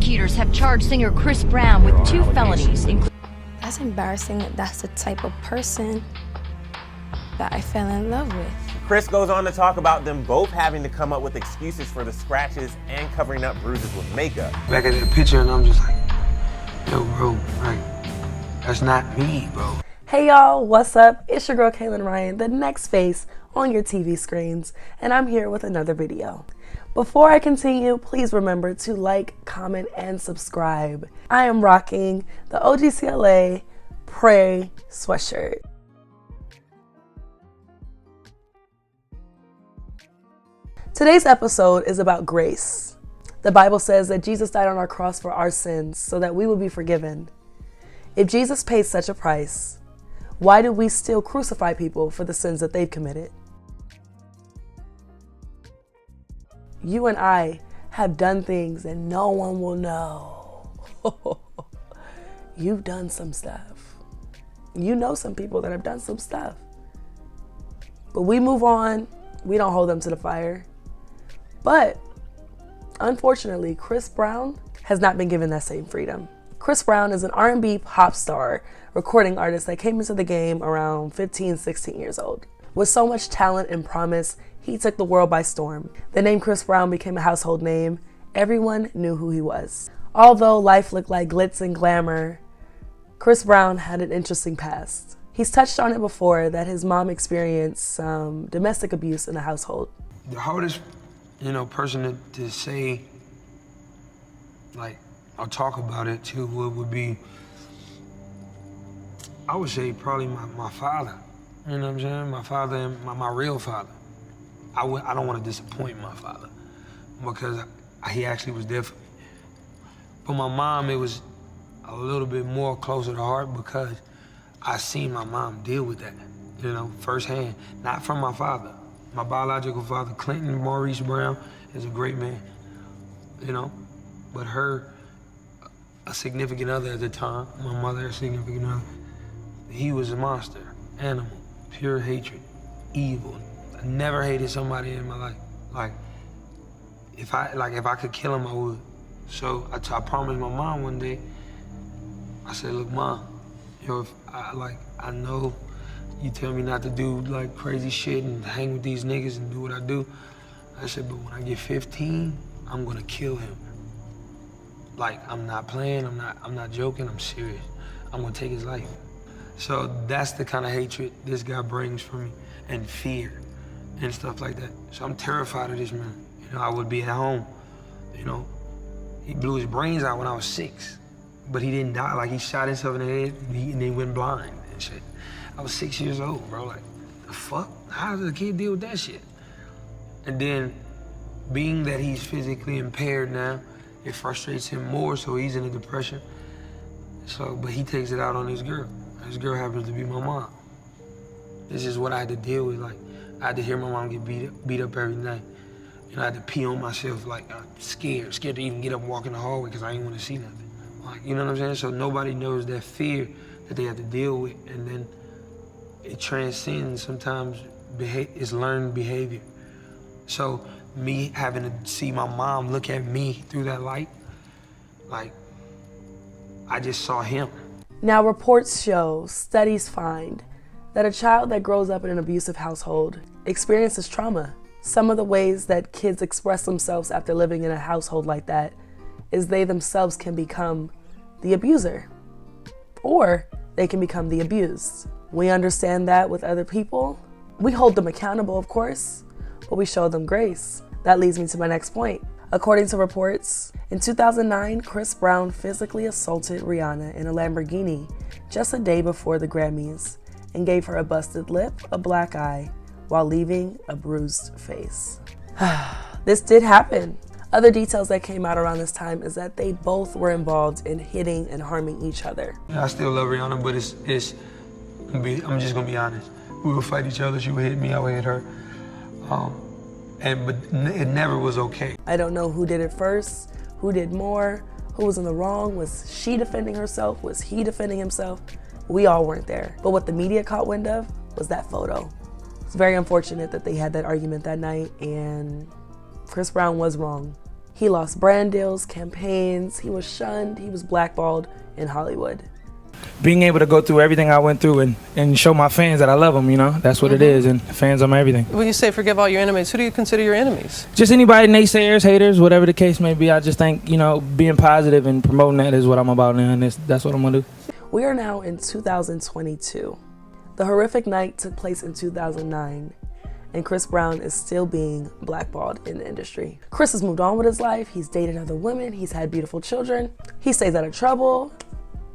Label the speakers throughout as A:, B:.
A: Prosecutors have charged singer Chris Brown with 2 felonies, including...
B: That's embarrassing that that's the type of person that I fell in love with.
C: Chris goes on to talk about them both having to come up with excuses for the scratches and covering up bruises with makeup.
D: Back at that picture and I'm just like, yo bro, like, that's not me, bro.
E: Hey y'all, what's up? It's your girl Kaelyn Ryan, the next face on your TV screens, and I'm here with another video. Before I continue, please remember to like, comment, and subscribe. I am rocking the OGCLA Pray sweatshirt. Today's episode is about grace. The Bible says that Jesus died on our cross for our sins so that we would be forgiven. If Jesus paid such a price, why do we still crucify people for the sins that they've committed? You and I have done things that no one will know. You've done some stuff. You know some people that have done some stuff. But we move on. We don't hold them to the fire. But unfortunately, Chris Brown has not been given that same freedom. Chris Brown is an R&B pop star, recording artist that came into the game around 15, 16 years old. With so much talent and promise, he took the world by storm. The name Chris Brown became a household name. Everyone knew who he was. Although life looked like glitz and glamour, Chris Brown had an interesting past. He's touched on it before that his mom experienced some domestic abuse in the household.
D: The hardest, person to say, like, I'll talk about it too, would be, I would say probably my father. You know what I'm saying? My father and my real father. I don't want to disappoint my father because he actually was there for me. But my mom, it was a little bit more closer to heart because I seen my mom deal with that, firsthand. Not from my father. My biological father, Clinton Maurice Brown, is a great man, but her, a significant other at the time, my mother, a significant other, he was a monster, animal, pure hatred, evil. I never hated somebody in my life. Like, if I could kill him, I would. So I promised my mom one day, I said, look, Mom, if I know you tell me not to do like crazy shit and hang with these niggas and do what I do. I said, but when I get 15, I'm gonna kill him. Like, I'm not playing, I'm not joking, I'm serious. I'm gonna take his life. So that's the kind of hatred this guy brings for me, and fear and stuff like that. So I'm terrified of this man. I would be at home, He blew his brains out when I was 6, but he didn't die. Like, he shot himself in the head and he went blind and shit. I was 6 years old, bro. Like, the fuck? How does a kid deal with that shit? And then, being that he's physically impaired now, it frustrates him more, so he's in a depression. But he takes it out on his girl. His girl happens to be my mom. This is what I had to deal with. Like, I had to hear my mom get beat up every night. I had to pee on myself, like, I'm scared to even get up and walk in the hallway because I didn't want to see nothing. Like, you know what I'm saying? So nobody knows that fear that they have to deal with, and then it transcends sometimes, it's learned behavior. So me having to see my mom look at me through that light, like, I just saw him.
E: Now, reports show, studies find, that a child that grows up in an abusive household experiences trauma. Some of the ways that kids express themselves after living in a household like that is they themselves can become the abuser, or they can become the abused. We understand that with other people. We hold them accountable, of course, but we show them grace. That leads me to my next point. According to reports, in 2009, Chris Brown physically assaulted Rihanna in a Lamborghini just a day before the Grammys and gave her a busted lip, a black eye, while leaving a bruised face. This did happen. Other details that came out around this time is that they both were involved in hitting and harming each other.
D: I still love Rihanna, but I'm just gonna be honest. We would fight each other, she would hit me, I would hit her. But it never was okay.
E: I don't know who did it first, who did more, who was in the wrong. Was she defending herself? Was he defending himself? We all weren't there. But what the media caught wind of was that photo. It's very unfortunate that they had that argument that night, and Chris Brown was wrong. He lost brand deals, campaigns, he was shunned, he was blackballed in Hollywood.
F: Being able to go through everything I went through and show my fans that I love them, you know, that's what it is, and fans are my everything.
G: When you say forgive all your enemies, who do you consider your enemies?
F: Just anybody, naysayers, haters, whatever the case may be. I just think, you know, being positive and promoting that is what I'm about now, and that's what I'm gonna do.
E: We are now in 2022. The horrific night took place in 2009, and Chris Brown is still being blackballed in the industry. Chris has moved on with his life, he's dated other women, he's had beautiful children, he stays out of trouble.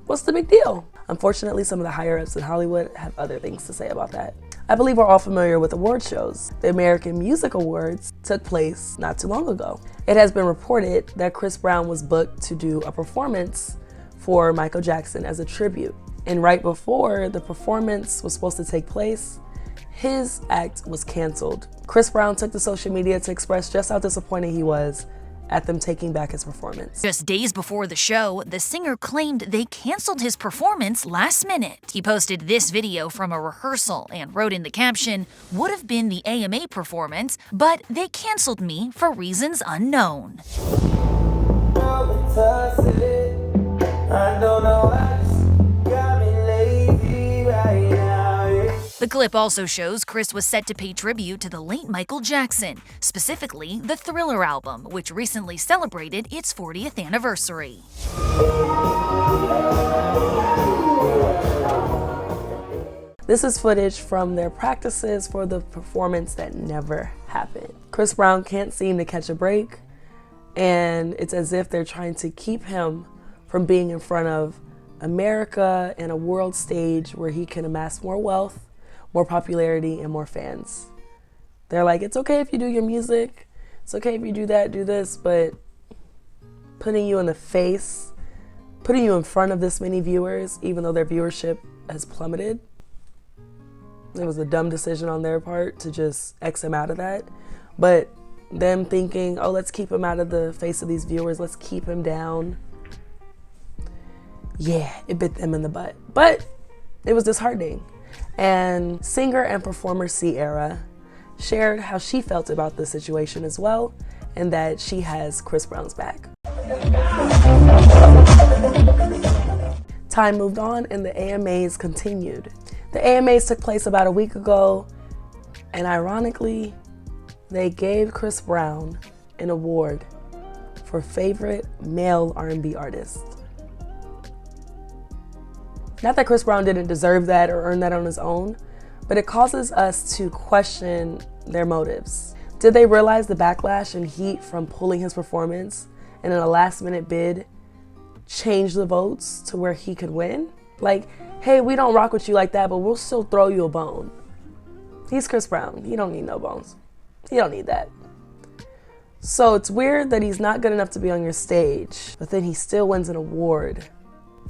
E: What's the big deal? Unfortunately, some of the higher ups in Hollywood have other things to say about that. I believe we're all familiar with award shows. The American Music Awards took place not too long ago. It has been reported that Chris Brown was booked to do a performance for Michael Jackson as a tribute. And right before the performance was supposed to take place, his act was canceled. Chris Brown took to social media to express just how disappointed he was at them taking back his performance.
A: Just days before the show, the singer claimed they canceled his performance last minute. He posted this video from a rehearsal and wrote in the caption, "Would have been the AMA performance, but they canceled me for reasons unknown." The clip also shows Chris was set to pay tribute to the late Michael Jackson, specifically the Thriller album, which recently celebrated its 40th anniversary.
E: This is footage from their practices for the performance that never happened. Chris Brown can't seem to catch a break, and it's as if they're trying to keep him from being in front of America and a world stage where he can amass more wealth, more popularity, and more fans. They're like, it's okay if you do your music, it's okay if you do that, do this, but putting you in the face, putting you in front of this many viewers, even though their viewership has plummeted, it was a dumb decision on their part to just X him out of that. But them thinking, oh, let's keep him out of the face of these viewers, let's keep him down. Yeah, it bit them in the butt. But it was disheartening. And singer and performer Ciara shared how she felt about the situation as well, and that she has Chris Brown's back. Time moved on and the AMAs continued. The AMAs took place about a week ago, and ironically, they gave Chris Brown an award for favorite male R&B artist. Not that Chris Brown didn't deserve that or earn that on his own, but it causes us to question their motives. Did they realize the backlash and heat from pulling his performance and in a last-minute bid change the votes to where he could win? Like, hey, we don't rock with you like that, but we'll still throw you a bone. He's Chris Brown. He don't need no bones. He don't need that. So it's weird that he's not good enough to be on your stage, but then he still wins an award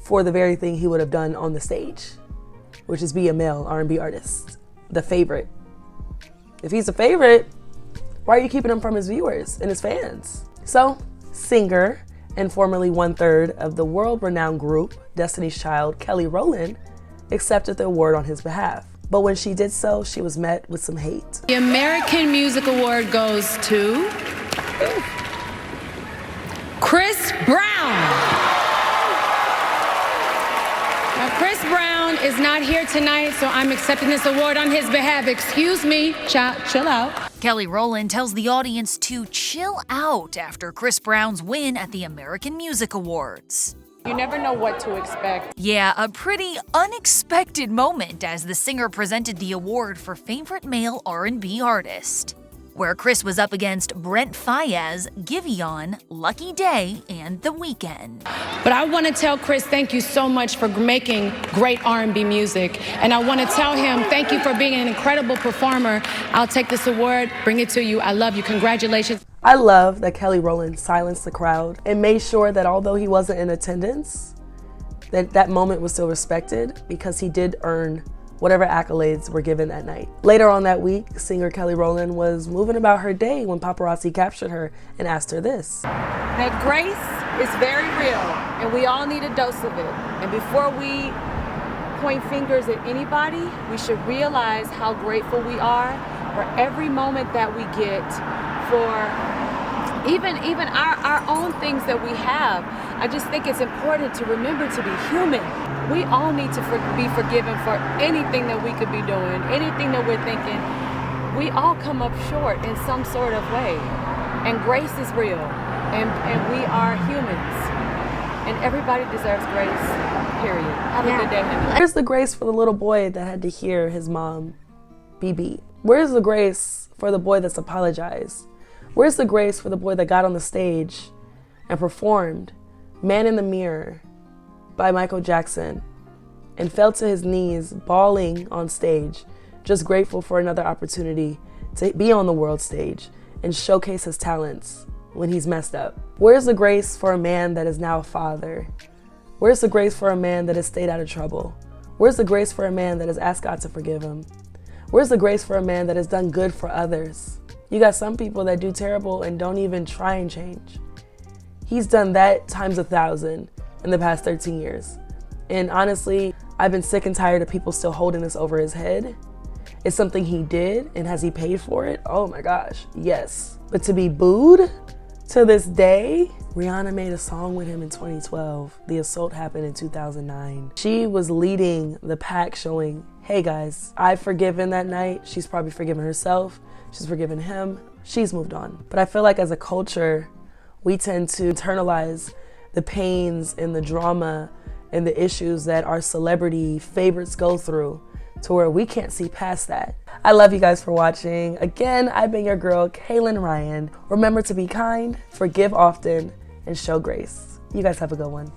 E: for the very thing he would have done on the stage, which is be a male R&B artist, the favorite. If he's a favorite, why are you keeping him from his viewers and his fans? So, singer and formerly one-third of the world-renowned group Destiny's Child, Rowland, accepted the award on his behalf. But when she did so, she was met with some hate.
H: The American Music Award goes to Chris Brown. Now, Chris Brown is not here tonight, so I'm accepting this award on his behalf. Excuse me, chill out.
A: Rowland tells the audience to chill out after Chris Brown's win at the American Music Awards.
I: You never know what to expect.
A: Yeah, a pretty unexpected moment as the singer presented the award for favorite male R&B artist, where Chris was up against Brent Faiyaz, Giveon, Lucky Day, and The Weeknd.
H: But I want to tell Chris thank you so much for making great R&B music. And I want to tell him thank you for being an incredible performer. I'll take this award, bring it to you. I love you. Congratulations.
E: I love that Rowland silenced the crowd and made sure that although he wasn't in attendance, that moment was still respected because he did earn whatever accolades were given that night. Later on that week, singer Rowland was moving about her day when paparazzi captured her and asked her this.
I: That grace is very real, and we all need a dose of it. And before we point fingers at anybody, we should realize how grateful we are for every moment that we get, for Even our own things that we have. I just think it's important to remember to be human. We all need to be forgiven for anything that we could be doing, anything that we're thinking. We all come up short in some sort of way. And grace is real. And we are humans. And everybody deserves grace, period. Have a good day, honey.
E: Where's the grace for the little boy that had to hear his mom be beat? Where's the grace for the boy that's apologized? Where's the grace for the boy that got on the stage and performed Man in the Mirror by Michael Jackson and fell to his knees, bawling on stage, just grateful for another opportunity to be on the world stage and showcase his talents when he's messed up? Where's the grace for a man that is now a father? Where's the grace for a man that has stayed out of trouble? Where's the grace for a man that has asked God to forgive him? Where's the grace for a man that has done good for others? You got some people that do terrible and don't even try and change. He's done that times 1,000 in the past 13 years. And honestly, I've been sick and tired of people still holding this over his head. It's something he did, and has he paid for it? Oh my gosh, yes. But to be booed to this day? Rihanna made a song with him in 2012. The assault happened in 2009. She was leading the pack showing, hey guys, I've forgiven that night. She's probably forgiven herself. She's forgiven him. She's moved on. But I feel like as a culture, we tend to internalize the pains and the drama and the issues that our celebrity favorites go through to where we can't see past that. I love you guys for watching. Again, I've been your girl, Kaelyn Ryan. Remember to be kind, forgive often, and show grace. You guys have a good one.